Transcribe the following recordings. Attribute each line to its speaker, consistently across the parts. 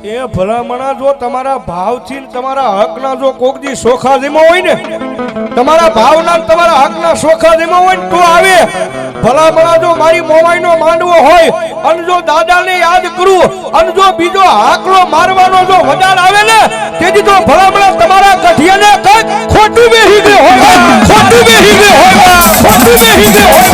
Speaker 1: એ ભલામણા જો તમારા ભાવથી તમારા હકના જો કોકદી સોખા જેમાં હોય ને, તમારા ભાવના તમારા હકના સોખા જેમાં હોય ને તો આવે. ભલામણા જો મારી મોમાઈનો માંડવો હોય અને જો દાદાને યાદ કરું અને જો બીજો હાકલો મારવાનો જો વધાર આવે ને, તેથી તો ભલામણા તમારા ગઢિયાને કંઈક ખોટું બેહી ગયું હોય, ખોટું બેહી ગયું હોય, ખોટું બેહી ગયું હોય.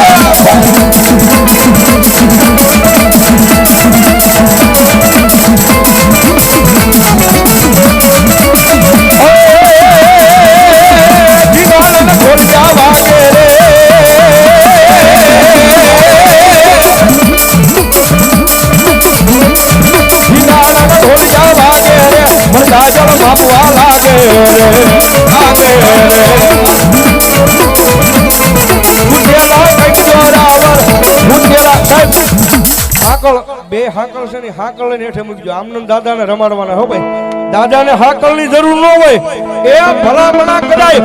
Speaker 1: બે હાકલ છે ને, હાકલ લઈને હેઠે મૂકજો. આમને દાદાને રમાડવાના હો ભાઈ, દાદાને હાકલની જરૂર ન હોય. એ ભલામણા કદાય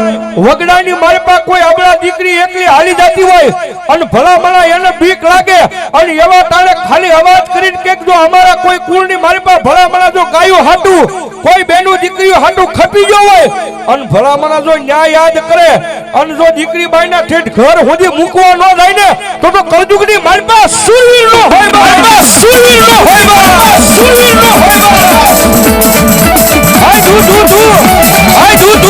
Speaker 1: વગડાની મારી પાસે કોઈ આપણા દીકરી એકલી હાલી જતી હોય અને ભલામણા એને બીક લાગે અને એવા તાણે ખાલી અવાજ કરીને કે જો અમારા કોઈ કુળની મારી પાસે ભલામણા જો ગાયું હાટું કોઈ બેનું દીકરીઓ હાટું ખપી ગયો હોય અને ભલામણા જો ન્યાય યાદ કરે અને જો દીકરી બાઈના ઠેઠ ઘર સુધી મૂકવા ન જાય ને તો કળજુગની મારી પાસે સુરવીર નો હોય, મારી પાસે સુરવીર નો હોય, સુરવીર નો હોય. I do.